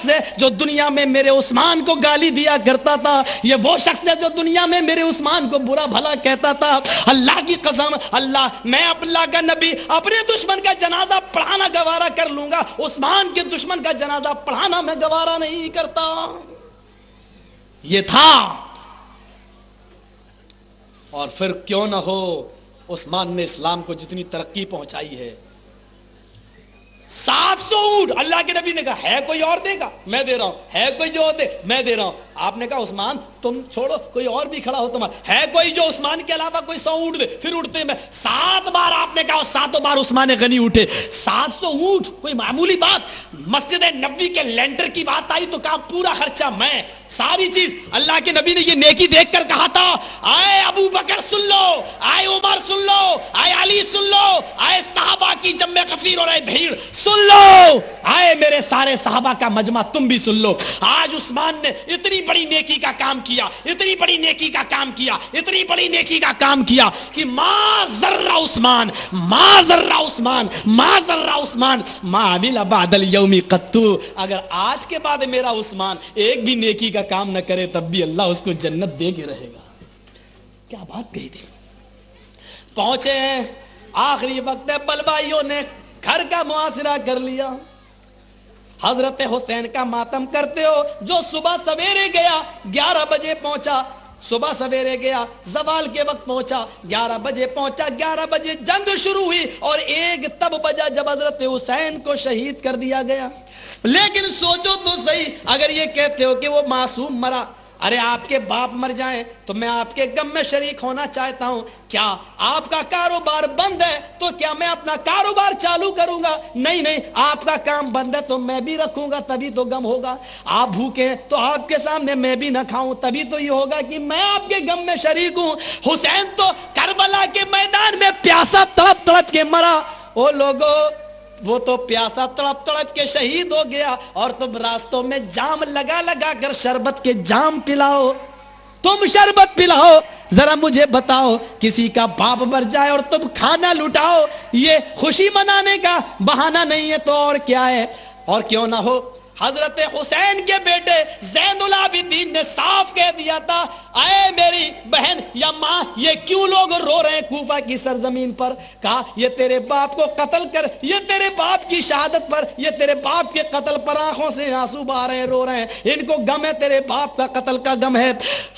شخص ہے جو دنیا میں میرے عثمان کو گالی دیا کرتا تھا، یہ وہ شخص ہے جو دنیا میں میرے عثمان کو برا بھلا کہتا تھا۔ اللہ کی قسم، اللہ، میں اللہ کا نبی اپنے دشمن کا جنازہ پڑھانا گوارا کر لوں گا، عثمان کے دشمن کا جنازہ پڑھانا میں گوارا نہیں کرتا۔ یہ تھا۔ اور پھر کیوں نہ ہو، عثمان نے اسلام کو جتنی ترقی پہنچائی ہے، 700 اونٹ اللہ کے نبی نے کہا ہے کوئی اور دے گا، میں دے رہا ہوں، ہے کوئی جو دے، میں دے رہا ہوں۔ آپ نے کہا عثمان تم چھوڑو، کوئی اور بھی کھڑا ہو تمہارا، ہے کوئی جو عثمان کے علاوہ کوئی 100 اونٹ دے، پھر اٹھتے میں 7 بار آپ نے کہا، 7 بار عثمان غنی اٹھے۔ 700 اونٹ کوئی معمولی بات؟ مسجد نبوی کے لینٹر کی بات آئی تو کہا پورا خرچہ میں، ساری چیز۔ اللہ کے نبی نے یہ نیکی دیکھ کر کہا تھا، آئے ابو بکر سن لو، آئے عمر سن لو، آئے علی سن لو، آئے صحابہ کی جمع کثیر اور آئے بھیڑ سن لو، آئے میرے سارے صحابہ کا مجمع تم بھی سن لو۔ آج عثمان نے اتنی بڑی نیکی کا کام کیا، اتنی بڑی نیکی کا کام کیا، اتنی بڑی نیکی کا کام کیا کہ ما ذرہ عثمان، ما ذرہ عثمان، ما ذرہ عثمان ما عمل بعد اليوم قط۔ اگر آج کے بعد میرا عثمان ایک بھی نیکی کا کام نہ کرے تب بھی اللہ اس کو جنت دے کے رہے گا۔ کیا بات کہی تھی۔ پہنچے ہیں آخری وقت ہے، بلبائیوں نے گھر کا محاصرہ کر لیا۔ حضرت حسین کا ماتم کرتے ہو، جو صبح سویرے گیا 11 بجے پہنچا، صبح سویرے گیا، زوال کے وقت پہنچا، 11 بجے پہنچا، 11 بجے جنگ شروع ہوئی اور 1 تب بجا جب حضرت حسین کو شہید کر دیا گیا۔ لیکن سوچو تو صحیح، اگر یہ کہتے ہو کہ وہ معصوم مرا، ارے آپ کے باپ مر جائیں تو میں آپ کے غم میں شریک ہونا چاہتا ہوں، کیا آپ کا کاروبار بند ہے تو کیا میں اپنا کاروبار چالو کروں گا؟ نہیں نہیں، آپ کا کام بند ہے تو میں بھی رکھوں گا، تبھی تو غم ہوگا۔ آپ بھوکے ہیں تو آپ کے سامنے میں بھی نہ کھاؤں، تبھی تو یہ ہوگا کہ میں آپ کے غم میں شریک ہوں۔ حسین تو کربلا کے میدان میں پیاسا تڑپ تڑپ کے مرا، او لوگو وہ تو پیاسا تڑپ تڑپ کے شہید ہو گیا، اور تم راستوں میں جام لگا لگا کر شربت کے جام پلاؤ، تم شربت پلاؤ۔ ذرا مجھے بتاؤ، کسی کا باپ مر جائے اور تم کھانا لٹاؤ، یہ خوشی منانے کا بہانہ نہیں ہے تو اور کیا ہے؟ اور کیوں نہ ہو، حضرت حسین کے بیٹے زین العابدین نے صاف کہہ دیا تھا، اے میری بہن یا ماں، یہ کیوں لوگ رو رہے ہیں کوفہ کی سرزمین پر؟ کہا یہ تیرے باپ کو قتل کر، یہ تیرے باپ کی شہادت پر، یہ تیرے باپ کے قتل پر آنکھوں سے آنسو بہا رہے ہیں، رو رہے ہیں، ان کو غم ہے، تیرے باپ کا قتل کا غم ہے۔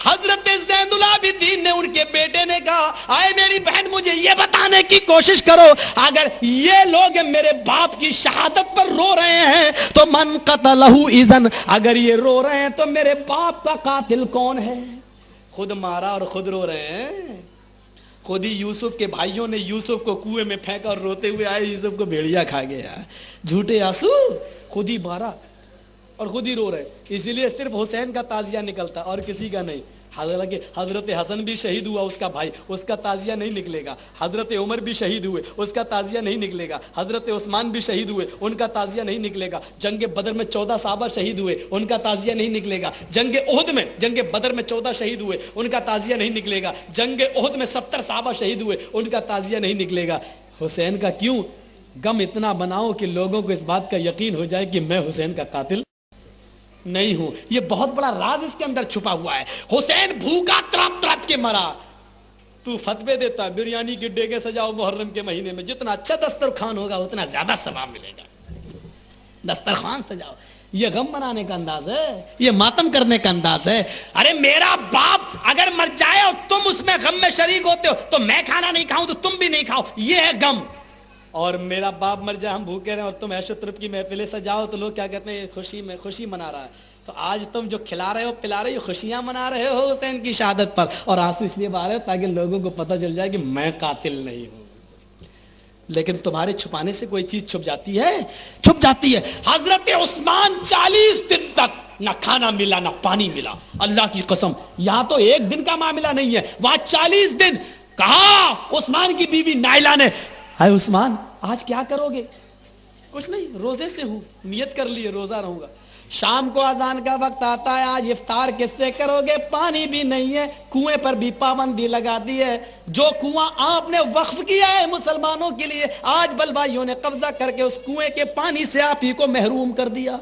حضرت زین العابدین نے، ان کے بیٹے نے کہا، اے میری بہن مجھے یہ بتانے کی کوشش کرو، اگر یہ لوگ میرے باپ کی شہادت پر رو رہے ہیں تو من قتلہ اذن، اگر یہ رو رہے ہیں تو میرے باپ کا قاتل کون ہے؟ خود مارا اور خود رو رہے ہیں۔ خود ہی یوسف کے بھائیوں نے یوسف کو کنویں میں پھینکا اور روتے ہوئے آئے، یوسف کو بھیڑیا کھا گیا، جھوٹے آنسو، خود ہی مارا اور خود ہی رو رہے، اسی لیے صرف حسین کا تعزیہ نکلتا اور کسی کا نہیں۔ حالانکہ حضرت حسن بھی شہید ہوا، اس کا بھائی، اس کا تعزیہ نہیں نکلے گا۔ حضرت عمر بھی شہید ہوئے، اس کا تعزیہ نہیں نکلے گا۔ حضرت عثمان بھی شہید ہوئے، ان کا تعزیہ نہیں نکلے گا۔ جنگ بدر میں 14 صحابہ شہید ہوئے، ان کا تعزیہ نہیں نکلے گا۔ جنگ بدر میں 14 شہید ہوئے، ان کا تعزیہ نہیں نکلے گا۔ جنگ احد میں 70 صحابہ شہید ہوئے، ان کا تعزیہ نہیں نکلے گا۔ حسین کا کیوں غم اتنا بناؤ کہ لوگوں کو اس بات کا یقین ہو جائے کہ میں حسین کا قاتل نہیں ہوں۔ یہ بہت بڑا راز اس کے اندر چھپا ہوا ہے۔ حسین بھوکا تڑپ تڑپ کے مرا، تو فتوے دیتا بریانی کے ڈیگے سجاؤ محرم کے مہینے میں، جتنا اچھا دسترخوان ہوگا اتنا زیادہ ثواب ملے گا، دسترخوان سجاؤ۔ یہ غم منانے کا انداز ہے، یہ ماتم کرنے کا انداز ہے۔ ارے میرا باپ اگر مر جائے اور تم اس میں غم میں شریک ہوتے ہو تو میں کھانا نہیں کھاؤں تو تم بھی نہیں کھاؤ، یہ ہے غم۔ اور میرا باپ مر جائے، ہم بھوکے رہے اور تم عیش و طرب کی محفلیں سجاؤ تو لوگ کیا کہتے ہیں، خوشی میں خوشی منا رہا ہے۔ تو آج تم جو کھلا رہے ہو پلا رہے ہو، خوشیاں منا رہے ہو حسین کی شہادت پر، اور آنسو اس لیے بہا رہے ہو تاکہ لوگوں کو پتہ چل جائے کہ میں قاتل نہیں ہوں۔ لیکن تمہارے چھپانے سے کوئی چیز چھپ جاتی ہے، چھپ جاتی ہے۔ حضرت عثمان 40 دن تک نہ کھانا ملا نہ پانی ملا، اللہ کی قسم۔ یہاں تو ایک دن کا معاملہ نہیں ہے، وہاں 40 دن۔ کہا عثمان کی بیوی نائلہ نے، اے عثمان آج کیا کرو گے؟ کچھ نہیں، روزے سے ہوں، نیت کر لیے روزہ رہوں گا۔ شام کو اذان کا وقت آتا ہے, آج افطار کس سے کرو گے؟ پانی بھی نہیں ہے, کنویں پر بھی پابندی لگا دی ہے. جو کنواں آپ نے وقف کیا ہے مسلمانوں کے لیے, آج بلوائیوں نے قبضہ کر کے اس کنویں کے پانی سے آپ ہی کو محروم کر دیا.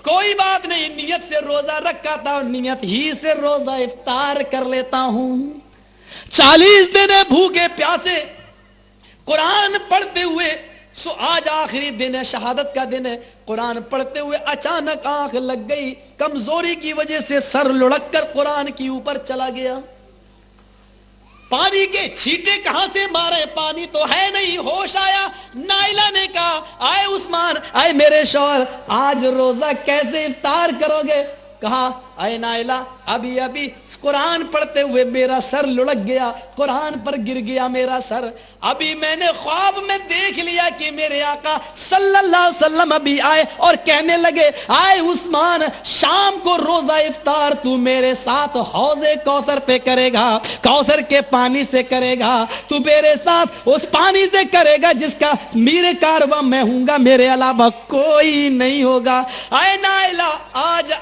کوئی بات نہیں, نیت سے روزہ رکھا تھا اور نیت ہی سے روزہ افطار کر لیتا ہوں. 40 دن بھوکے پیاسے قرآن پڑھتے ہوئے, سو آج آخری دن ہے, شہادت کا دن ہے. قرآن pڑھتے ہوئے اچانک آنکھ لگ گئی, کمزوری کی وجہ سے سر لڑک کر قرآن کی اوپر چلا گیا. پانی کے چھینٹے کہاں سے مارے؟ پانی تو ہے نہیں. ہوش آیا, نائلہ نے کہا آئے عثمان, آئے میرے شوہر, آج روزہ کیسے افطار کرو گے؟ کہا اے نائلہ, ابھی ابھی قرآن پڑھتے ہوئے میرا سر لڑک گیا, قرآن پر گر گیا میرا سر. ابھی میں نے خواب میں دیکھ لیا کہ میرے آقا صلی اللہ علیہ وسلم ابھی آئے اور کہنے لگے, آئے عثمان, شام کو روزہ افطار تو میرے ساتھ حوض کوثر پہ کرے گا, کوثر کے پانی سے کرے گا, تو میرے ساتھ اس پانی سے کرے گا جس کا میرے کارواں میں ہوں گا, میرے علاوہ کوئی نہیں ہوگا. اے نائلہ, آج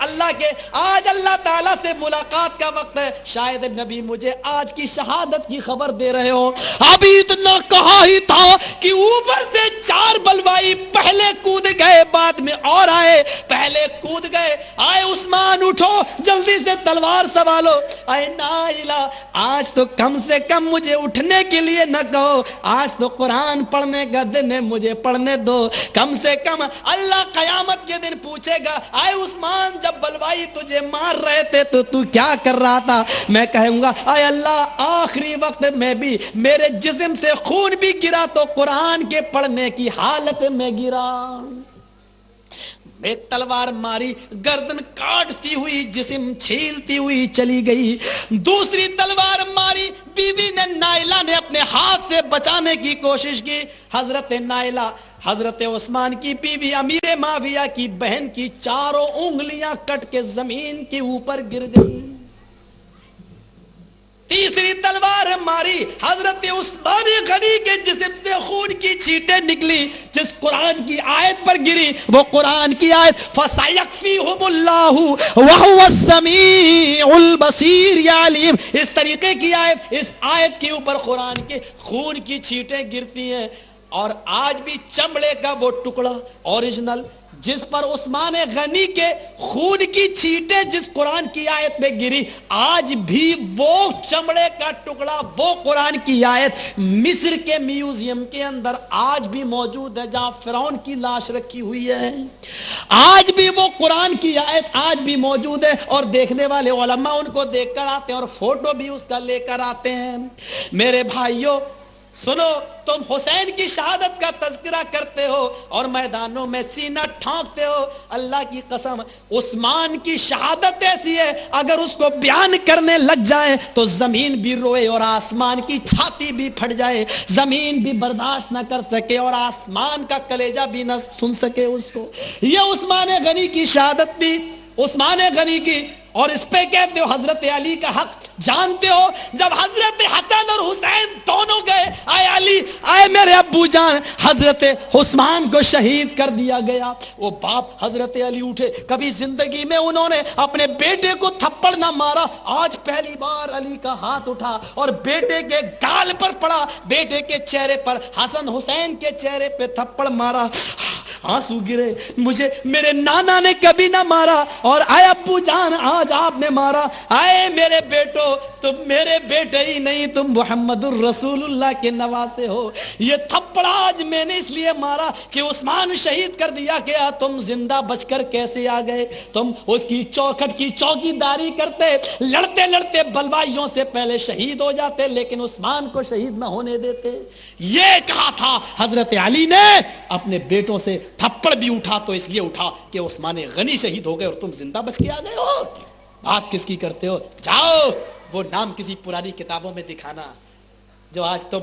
اللہ تعالیٰ سے ملاقات کا وقت ہے. شاید نبی مجھے آج کی شہادت کی خبر دے رہے ہو. ابھی اتنا کہا ہی تھا کہ اوپر سے 4 بلوائی پہلے کود گئے, بعد میں اور آئے, پہلے کود گئے. آئے عثمان اٹھو, جلدی سے تلوار سنبھالو. اے نائلہ, آج تو کم سے کم مجھے اٹھنے کے لیے نہ کہو, آج تو قرآن پڑھنے کا دن ہے, مجھے پڑھنے دو. کم سے کم اللہ قیامت کے دن پوچھے گا, آئے عثمان جب بلوائی تجھے مار رہے تھے تو کیا کر رہا تھا؟ میں کہوں گا اے اللہ, آخری وقت میں بھی میرے جسم سے خون بھی گرا تو قرآن کے پڑھنے کی حالت میں گرا. ایک تلوار ماری, گردن کاٹتی ہوئی, جسم چھیلتی ہوئی چلی گئی. دوسری تلوار ماری, بیوی نے نائلہ نے اپنے ہاتھ سے بچانے کی کوشش کی. حضرت نائلہ, حضرت عثمان کی بیوی امیر معاویہ کی بہن کی 4 انگلیاں کٹ کے زمین کے اوپر گر گئی. تیسری تلوار ماری, حضرت عثمان غنی کے جسم سے خون کی چھینٹیں نکلی. جس قرآن کی آیت پر گری وہ قرآن کی آیت فَسَيَكْفِيهُمُ اللَّهُ وَهُوَ السَّمِيعُ الْبَصِيرُ یا علیم. اس طریقے کی آیت, اس آیت کے اوپر قرآن کے خون کی چھینٹیں گرتی ہیں. اور آج بھی چمڑے کا وہ ٹکڑا اوریجنل جس پر عثمان غنی کے خون کی چھینٹیں جس قرآن کی آیت میں گری, آج بھی وہ چمڑے کا ٹکڑا, وہ قرآن کی آیت مصر کے میوزیم کے اندر آج بھی موجود ہے, جہاں فرعون کی لاش رکھی ہوئی ہے. آج بھی وہ قرآن کی آیت آج بھی موجود ہے, اور دیکھنے والے علماء ان کو دیکھ کر آتے ہیں اور فوٹو بھی اس کا لے کر آتے ہیں. میرے بھائیوں سنو, تم حسین کی شہادت کا تذکرہ کرتے ہو اور میدانوں میں سینہ ٹھانکتے ہو. اللہ کی قسم, عثمان کی شہادت ایسی ہے اگر اس کو بیان کرنے لگ جائیں تو زمین بھی روئے اور آسمان کی چھاتی بھی پھٹ جائے, زمین بھی برداشت نہ کر سکے اور آسمان کا کلیجہ بھی نہ سن سکے اس کو. یہ عثمان غنی کی شہادت بھی, عثمان غنی کی. اور اس پہ کہتے ہو حضرت علی کا حق. جانتے ہو جب حضرت حسن اور حسین دونوں گئے, آئے علی, آئے میرے ابو جان, حضرت عثمان کو شہید کر دیا گیا. وہ باپ حضرت علی اٹھے, کبھی زندگی میں انہوں نے اپنے بیٹے کو تھپڑ نہ مارا, آج پہلی بار علی کا ہاتھ اٹھا اور بیٹے کے گال پر پڑا, بیٹے کے چہرے پر, حسن حسین کے چہرے پہ تھپڑ مارا, آنسو گرے. مجھے میرے نانا نے کبھی نہ مارا, اور آئے ابو جان آج آپ نے مارا. آئے میرے بیٹو, تم میرے بیٹے ہی نہیں, تم محمد الرسول اللہ کے نواسے ہو. یہ تھپڑ آج میں نے اس لیے مارا کہ عثمان شہید کر دیا گیا, تم زندہ بچ کر کیسے آ گئے؟ تم اس کی چوکھٹ کی چوکی داری کرتے, لڑتے لڑتے بلوائیوں سے پہلے شہید ہو جاتے, لیکن عثمان کو شہید نہ ہونے دیتے. یہ کہا تھا حضرت علی نے اپنے بیٹوں سے. تھپڑ بھی اٹھا تو اس لیے اٹھا کہ عثمان غنی شہید ہو گئے اور تم زندہ بچ کے آ گئے ہو. بات کس کی کرتے ہو؟ جاؤ وہ نام کسی پرانی کتابوں میں دکھانا جو آج تم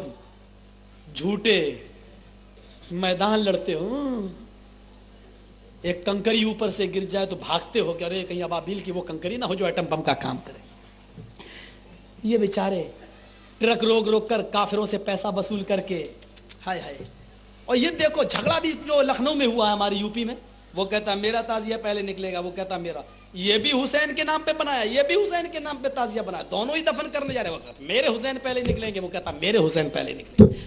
جھوٹے میدان لڑتے ہو. ایک کنکری اوپر سے گر جائے تو بھاگتے ہو کہ ارے کہیں ابابیل کی وہ کنکری نہ ہو جو ایٹم بم کا کام کرے. یہ بیچارے ٹرک روک روک کر کافروں سے پیسہ وصول کر کے, ہائے ہائے. اور یہ دیکھو جھگڑا بھی جو لکھنؤ میں ہوا ہے ہماری یو پی میں, وہ کہتا میرا تعزیہ پہلے نکلے گا، وہ کہتا میرا. یہ بھی حسین کے نام پہ بنایا، یہ بھی حسین کے نام پہ تعزیہ بنایا، دونوں ہی دفن کرنے جا رہے. وہ کہتا میرے حسین پہلے نکلیں گے، وہ کہتا میرے حسین پہلے نکلیں گے.